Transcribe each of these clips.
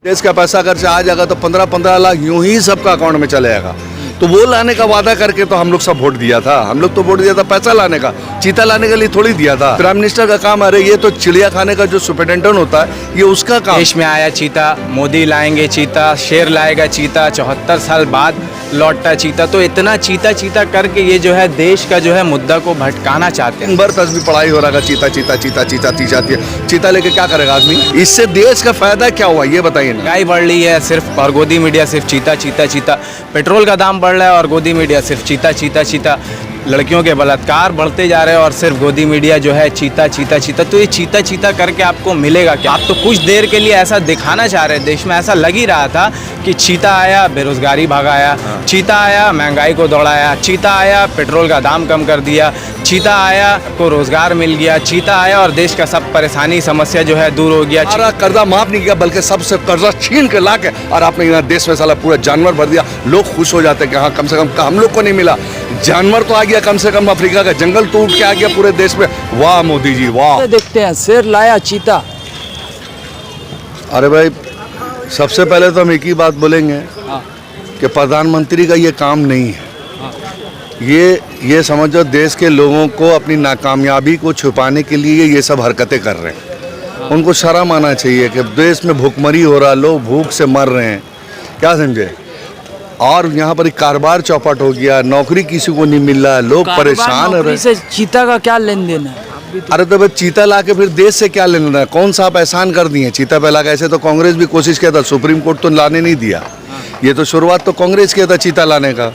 देश का पैसा अगर से आ जाएगा तो 15-15 लाख यूं ही सबका अकाउंट में चले जाएगा। तो वो लाने का वादा करके तो हम लोग सब वोट दिया था। हम लोग तो वोट दिया था पैसा लाने का, चीता लाने के लिए थोड़ी दिया था। प्राइम मिनिस्टर का काम, अरे ये तो चिड़िया खाने का जो सुपरिटेंडेंट होता है ये उसका काम। देश में आया चीता, मोदी लाएंगे चीता, शेर लाएगा चीता, 74 साल बाद लौटता चीता। तो इतना चीता चीता करके ये जो है देश का जो है मुद्दा को भटकाना चाहते हैं। बर तस्वीर पढ़ाई हो रहा है, चीता चीता चीता चीता चीता चीता लेके क्या करेगा आदमी? इससे देश का फायदा क्या हुआ ये बताइए ना। महंगाई बढ़ रही है सिर्फ, और गोदी मीडिया सिर्फ चीता चीता चीता। पेट्रोल का दाम बढ़ रहा है और गोदी मीडिया सिर्फ चीता चीता चीता। लड़कियों के बलात्कार बढ़ते जा रहे हैं और सिर्फ गोदी मीडिया जो है चीता चीता चीता। तो ये चीता चीता करके आपको मिलेगा क्या? आप तो कुछ देर के लिए ऐसा दिखाना चाह रहे हैं, देश में ऐसा लग ही रहा था कि चीता आया बेरोजगारी भगाया, चीता आया महंगाई को दौड़ाया, चीता आया पेट्रोल का दाम कम कर दिया, चीता आया को रोजगार मिल गया, चीता आया और देश का सब परेशानी समस्या जो है दूर हो गया। सारा कर्जा माफ नहीं किया बल्कि सबसे कर्जा छीन के ला के और आपने यहाँ देश में साला पूरा जानवर भर दिया। लोग खुश हो जाते कि हाँ कम से कम हम लोग को नहीं मिला, जानवर तो आ गया, कम से कम अफ्रीका का जंगल टूट के आ गया पूरे देश में। वाह मोदी जी वाह। देखते हैं शेर लाया चीता। अरे भाई सबसे पहले तो हम एक ही बात बोलेंगे कि प्रधानमंत्री का ये काम नहीं है। ये समझो देश के लोगों को अपनी नाकामयाबी को छुपाने के लिए ये सब हरकतें कर रहे हैं। उनको शर्म आना चाहिए कि देश में भूखमरी हो रहा, लोग भूख से मर रहे हैं, क्या समझे? और यहाँ पर कारोबार चौपट हो गया, नौकरी किसी को नहीं मिल रहा, लोग परेशान हो रहे हैं। चीता का क्या लेन देन है? अरे तो भाई चीता ला के फिर देश से क्या लेना है? कौन सा आप एहसान कर दिए चीता पे ला के? ऐसे तो कांग्रेस भी कोशिश किया था, सुप्रीम कोर्ट तो लाने नहीं दिया। ये तो शुरुआत तो कांग्रेस किया था चीता लाने का,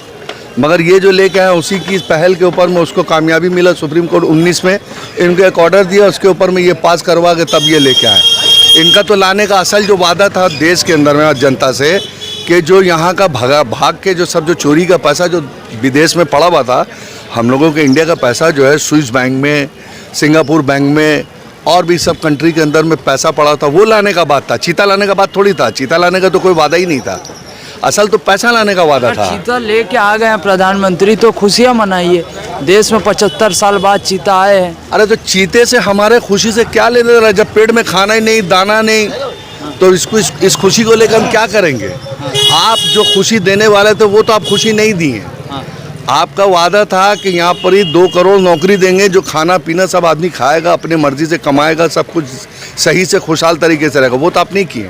मगर ये जो लेके आए उसी की पहल के ऊपर में उसको कामयाबी मिला। सुप्रीम कोर्ट 19 में इनको एक ऑर्डर दिया, उसके ऊपर में ये पास करवा के तब ये लेके आए। इनका तो लाने का असल जो वादा था देश के अंदर में जनता से कि जो यहाँ का भाग के जो सब जो चोरी का पैसा जो विदेश में पड़ा हुआ था, हम लोगों के इंडिया का पैसा जो है स्विस बैंक में, सिंगापुर बैंक में और भी सब कंट्री के अंदर में पैसा पड़ा था, वो लाने का बात था। चीता लाने का बात थोड़ी था, चीता लाने का तो कोई वादा ही नहीं था। असल तो पैसा लाने का वादा था। चीता लेके आ गए हैं प्रधानमंत्री तो खुशियां मनाइए। देश में 75 साल बाद चीता आए हैं। अरे तो चीते से हमारे खुशी से क्या लेने रहा? जब पेट में खाना ही नहीं, दाना नहीं, तो इस खुशी को लेकर हम क्या करेंगे? आप जो खुशी देने वाले थे वो तो आप खुशी नहीं दिए। आपका वादा था कि यहाँ पर ही 2 करोड़ नौकरी देंगे, जो खाना पीना सब आदमी खाएगा, अपने मर्जी से कमाएगा, सब कुछ सही से खुशहाल तरीके से रहेगा, वो तो आप नहीं किए।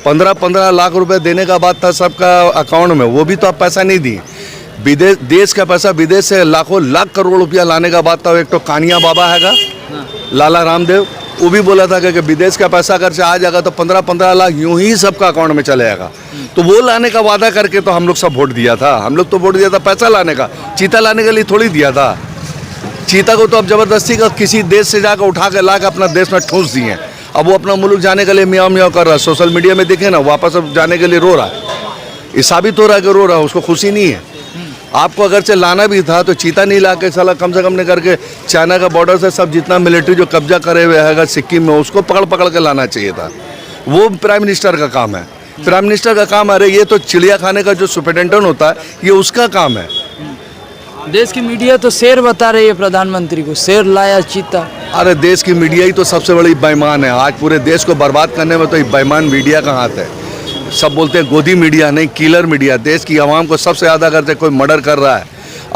15-15 लाख रुपए देने का बात था सबका अकाउंट में, वो भी तो आप पैसा नहीं दिए। विदेश देश का पैसा विदेश से लाखों लाख करोड़ रुपया लाने का बात था। एक तो कानिया बाबा हैगा लाला रामदेव, वो भी बोला था कि विदेश का पैसा अगर से आ जाएगा तो 15-15 लाख यूं ही सबका अकाउंट में चले जाएगा। तो वो लाने का वादा करके तो हम लोग सब वोट दिया था। हम लोग तो वोट दिया था पैसा लाने का, चीता लाने के लिए थोड़ी दिया था। चीता को तो अब जबरदस्ती का किसी देश से जाकर उठा के ला के अपना देश में ठूस दिए। अब वो अपना मुल्क जाने के लिए म्याऊं म्याऊं कर रहा है। सोशल मीडिया में देखे ना, वापस अब जाने के लिए रो रहा है। ये साबित हो रहा है कि रो रहा है, उसको खुशी नहीं है। आपको अगर से लाना भी था तो चीता नहीं ला के साला कम से कम ने करके चाइना का बॉर्डर से सब जितना मिलिट्री जो कब्जा करे हुए है सिक्किम में, उसको पकड़ के लाना चाहिए था। वो प्राइम मिनिस्टर का काम है। प्राइम मिनिस्टर का काम, अरे ये तो चिड़िया खाने का जो सुपरिटेंडेंट होता है ये उसका काम है। देश की मीडिया तो शेर बता रही है प्रधानमंत्री को, शेर लाया चीता। अरे देश की मीडिया ही तो सबसे बड़ी बेईमान है। आज पूरे देश को बर्बाद करने में तो ये बेईमान मीडिया का हाथ है। सब बोलते हैं गोदी मीडिया, नहीं किलर मीडिया। देश की आवाम को सबसे ज़्यादा अगर कोई मर्डर कर रहा है,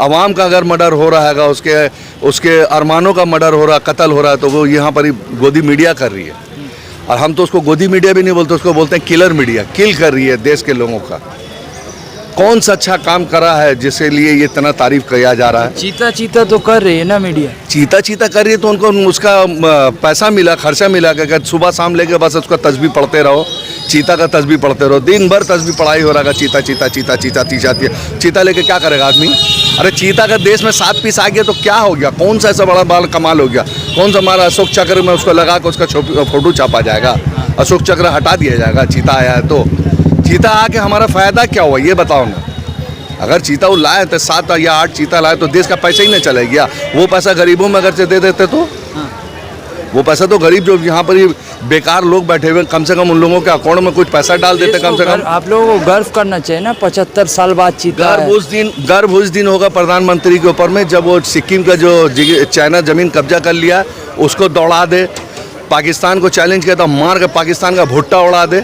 आवाम का अगर मर्डर हो रहा है, उसके अरमानों का मर्डर हो रहा है, कत्ल हो रहा है, तो वो यहाँ पर ही गोदी मीडिया कर रही है। और हम तो उसको गोदी मीडिया भी नहीं बोलते, उसको बोलते हैं किलर मीडिया। किल कर रही है देश के लोगों का। कौन सा अच्छा काम करा है जिसके लिए ये इतना तारीफ किया जा रहा है? चीता चीता तो कर रही है ना मीडिया। चीता चीता कर रही है तो उनको उसका पैसा मिला, खर्चा मिला कि सुबह शाम लेके बस उसका तस्बीह पढ़ते रहो, चीता का तस्बीह पढ़ते रहो। दिन भर तस्बीह पढ़ाई हो रहा है, चीता चीता चीता चीता चीता चीता लेके क्या करेगा आदमी? अरे चीता का देश में 7 पीस आ गया तो क्या हो गया? कौन सा ऐसा बड़ा कमाल हो गया? कौन सा हमारा अशोक चक्र में उसको लगा के उसका फोटो छापा जाएगा? अशोक चक्र हटा दिया जाएगा चीता आया है तो? चीता आके हमारा फ़ायदा क्या हुआ ये बताओ ना। अगर चीता वो लाए थे 7 या 8 चीता लाए तो देश का पैसा ही नहीं चला गया। वो पैसा गरीबों में अगर से दे देते तो वो पैसा तो गरीब जो यहाँ पर ही बेकार लोग बैठे हुए, कम से कम उन लोगों के अकाउंट में कुछ पैसा डाल देते कम से कम। आप लोगों को गर्व करना चाहिए ना, 75 साल बाद चीता है। गर्व उस दिन होगा प्रधानमंत्री के ऊपर में जब वो सिक्किम का जो चाइना ज़मीन कब्जा कर लिया उसको दौड़ा दे, पाकिस्तान को चैलेंज किया था, मार के पाकिस्तान का भुट्टा उड़ा दे,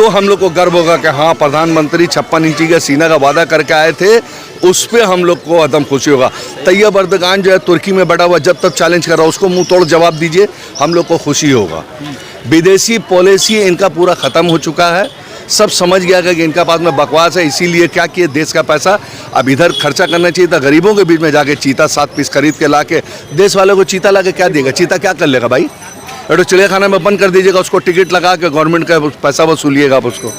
तो हम लोग को गर्व होगा कि हाँ, प्रधानमंत्री 56 इंची का सीना का वादा करके आए थे, उस पर हम लोग को एकदम खुशी होगा। तैयब अर्दगान जो है तुर्की में बैठा हुआ, जब तक चैलेंज कर रहा है उसको मुंह तोड़ जवाब दीजिए, हम लोग को खुशी होगा। विदेशी पॉलिसी इनका पूरा ख़त्म हो चुका है, सब समझ गया कि इनका पास में बकवास है, इसीलिए क्या किए, देश का पैसा अब इधर खर्चा करना चाहिए था, गरीबों के बीच में जाके चीता 7 पीस खरीद के ला के देश वालों को चीता ला के क्या देगा? चीता क्या कर लेगा भाई? तो चिड़ियाखाना में बंद कर दीजिएगा, उसको टिकट लगा के गवर्नमेंट का पैसा वसूलिएगा आप उसको,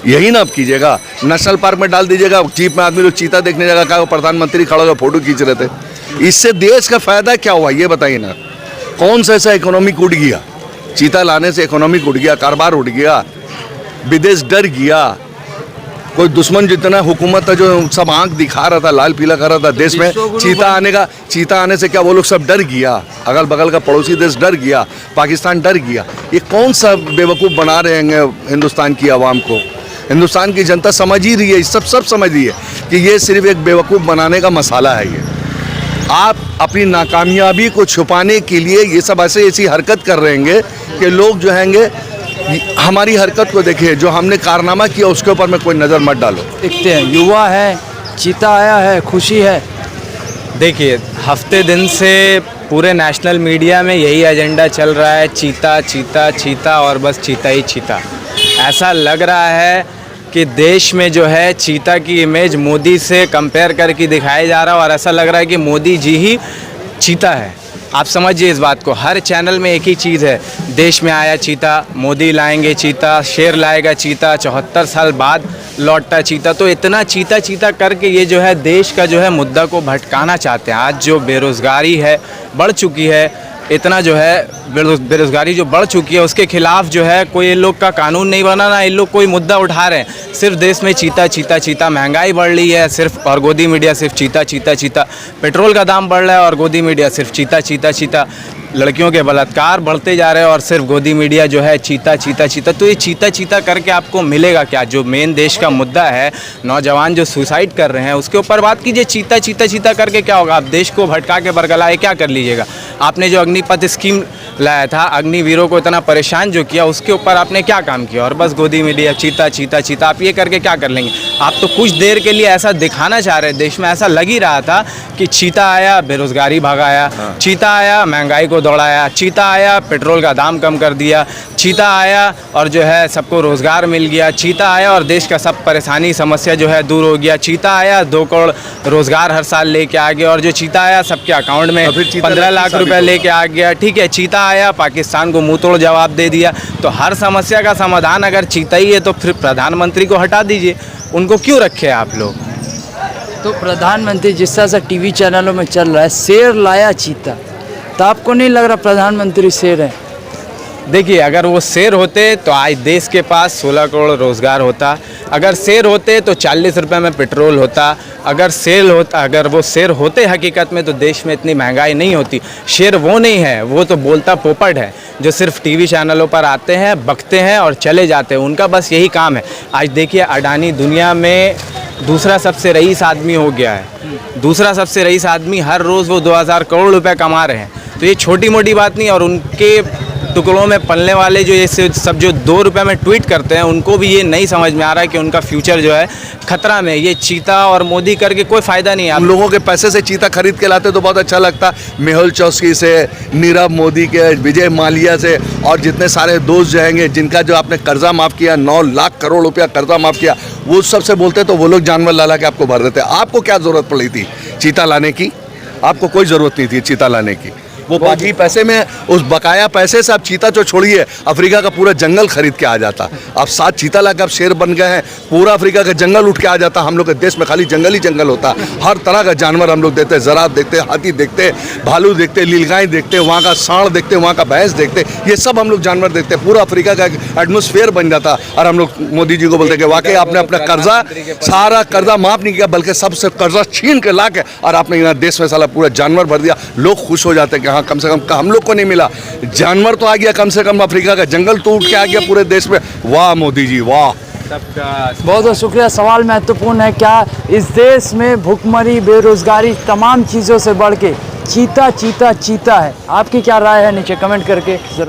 यही ना आप कीजिएगा। नेशनल पार्क में डाल दीजिएगा, जीप में आदमी लोग चीता देखने जाएगा, क्या प्रधानमंत्री खड़ा होकर फोटो खींच रहे थे, इससे देश का फायदा क्या हुआ ये बताइए ना? कौन सा ऐसा इकोनॉमिक उड़ गया? चीता लाने से इकोनॉमिक उड़ गया, कारोबार उड़ गया, विदेश डर गया, कोई दुश्मन जितना हुकूमत था जो सब आंख दिखा रहा था, लाल पीला कर रहा था देश में, चीता आने से क्या वो लोग सब डर गया, अगल बगल का पड़ोसी देश डर गया, पाकिस्तान डर गया। ये कौन सा बेवकूफ़ बना रहे हैं हिंदुस्तान की आवाम को? हिंदुस्तान की जनता समझ ही रही है, सब समझ रही है कि ये सिर्फ एक बेवकूफ़ बनाने का मसाला है। ये आप अपनी नाकामयाबी को छुपाने के लिए ये सब ऐसी हरकत कर रहे हैं कि लोग जो हैंगे, हमारी हरकत को देखिए, जो हमने कारनामा किया उसके ऊपर में कोई नज़र मत डालो। देखते हैं, युवा है, चीता आया है, खुशी है। देखिए, हफ्ते दिन से पूरे नेशनल मीडिया में यही एजेंडा चल रहा है, चीता चीता चीता और बस चीता ही चीता। ऐसा लग रहा है कि देश में जो है चीता की इमेज मोदी से कंपेयर करके दिखाया जा रहा है, और ऐसा लग रहा है कि मोदी जी ही चीता है। आप समझिए इस बात को, हर चैनल में एक ही चीज़ है, देश में आया चीता, मोदी लाएंगे चीता, शेर लाएगा चीता, 74 साल बाद लौटता चीता। तो इतना चीता चीता करके ये जो है देश का जो है मुद्दा को भटकाना चाहते हैं। आज जो बेरोज़गारी है बढ़ चुकी है, इतना जो है बेरोज़गारी जो बढ़ चुकी है, उसके खिलाफ जो है कोई इन लोग का कानून नहीं बना, ना इन लोग कोई मुद्दा उठा रहे हैं। सिर्फ देश में चीता चीता चीता, महंगाई बढ़ रही है सिर्फ, और गोदी मीडिया सिर्फ चीता चीता चीता, पेट्रोल का दाम बढ़ रहा है और गोदी मीडिया सिर्फ चीता चीता चीता, लड़कियों के बलात्कार बढ़ते जा रहे हैं और सिर्फ गोदी मीडिया जो है चीता चीता चीता। तो ये चीता चीता करके आपको मिलेगा क्या? जो मेन देश का मुद्दा है, नौजवान जो सुसाइड कर रहे हैं, उसके ऊपर बात कीजिए। चीता चीता चीता करके क्या होगा? आप देश को भटका के बरगलाए क्या कर लीजिएगा? आपने जो अग्निपथ स्कीम लाया था, अग्निवीरों को इतना परेशान जो किया, उसके ऊपर आपने क्या काम किया? और बस गोदी मीडिया चीता चीता चीता, आप ये करके क्या कर लेंगे? आप तो कुछ देर के लिए ऐसा दिखाना चाह रहे, देश में ऐसा लग ही रहा था कि चीता आया बेरोज़गारी भगाया, चीता आया महंगाई को दौड़ाया, चीता आया पेट्रोल का दाम कम कर दिया, चीता आया और जो है सबको रोज़गार मिल गया, चीता आया और देश का सब परेशानी समस्या जो है दूर हो गया, चीता आया 2 करोड़ रोज़गार हर साल लेके आ गया, और जो चीता आया सबके अकाउंट में 15 लाख रुपए लेके आ गया। ठीक है, चीता आया पाकिस्तान को मुंह तोड़ जवाब दे दिया। तो हर समस्या का समाधान अगर चीता ही है तो फिर प्रधानमंत्री को हटा दीजिए, उनको क्यों रखे आप लोग? तो प्रधानमंत्री जिस तरह से टीवी चैनलों में चल रहा है, शेर लाया चीता, तो आपको नहीं लग रहा प्रधानमंत्री शेर है? देखिए, अगर वो शेर होते तो आज देश के पास 16 करोड़ रोज़गार होता, अगर शेर होते तो 40 रुपए में पेट्रोल होता, अगर वो शेर होते हकीकत में तो देश में इतनी महंगाई नहीं होती। शेर वो नहीं है, वो तो बोलता पोपट है जो सिर्फ टीवी चैनलों पर आते हैं, बकते हैं और चले जाते हैं, उनका बस यही काम है। आज देखिए, अडानी दुनिया में दूसरा सबसे रईस आदमी हो गया है, दूसरा सबसे रईस आदमी, हर रोज़ वो 2000 करोड़ रुपए कमा रहे हैं। तो ये छोटी मोटी बात नहीं, और उनके टुकड़ों में पलने वाले जो ये सब जो 2 रुपए में ट्वीट करते हैं, उनको भी ये नहीं समझ में आ रहा है कि उनका फ्यूचर जो है खतरा में। ये चीता और मोदी करके कोई फ़ायदा नहीं है। हम लोगों के पैसे से चीता खरीद के लाते तो बहुत अच्छा लगता, मेहुल चौकसी से, नीरव मोदी के, विजय माल्या से, और जितने सारे दोस्त जो हैंगे जिनका जो आपने कर्जा माफ़ किया, 9 लाख करोड़ रुपया कर्जा माफ़ किया, वो सबसे बोलते तो वो लोग जानवर ला के आपको भर देते। आपको क्या ज़रूरत पड़ी थी चीता लाने की? आपको कोई ज़रूरत नहीं थी चीता लाने की। वो बाकी पैसे में, उस बकाया पैसे से आप चीता जो छोड़िए, अफ्रीका का पूरा जंगल खरीद के आ जाता। अब 7 चीता लाकर आप शेर बन गए हैं, पूरा अफ्रीका का जंगल उठ के आ जाता। हम लोग के देश में खाली जंगल ही जंगल होता, हर तरह का जानवर हम लोग देखते, ज़राफ देखते, हाथी देखते, भालू देखते, नीलगाय देखते, वहाँ का सांड देखते, वहाँ का भैंस देखते, ये सब हम लोग जानवर देखते। पूरा अफ्रीका का एटमॉस्फेयर बन जाता। और हम लोग मोदी जी को बोलते कि वाकई आपने अपना कर्जा, सारा कर्जा माफ़ नहीं किया, बल्कि सबसे कर्जा छीन के ला के और आपने यहाँ देश में साला पूरा जानवर भर दिया। लोग खुश हो जाते कि हाँ, कम से कम हम लोग को नहीं मिला, जानवर तो आ गया, कम से कम अफ्रीका का जंगल तो उठ के आ गया पूरे देश में। वाह मोदी जी, वाह। सबका बहुत बहुत शुक्रिया। सवाल महत्वपूर्ण है, क्या इस देश में भुखमरी, बेरोजगारी, तमाम चीज़ों से बढ़ के चीता चीता चीता है? आपकी क्या राय है? नीचे कमेंट करके जरूर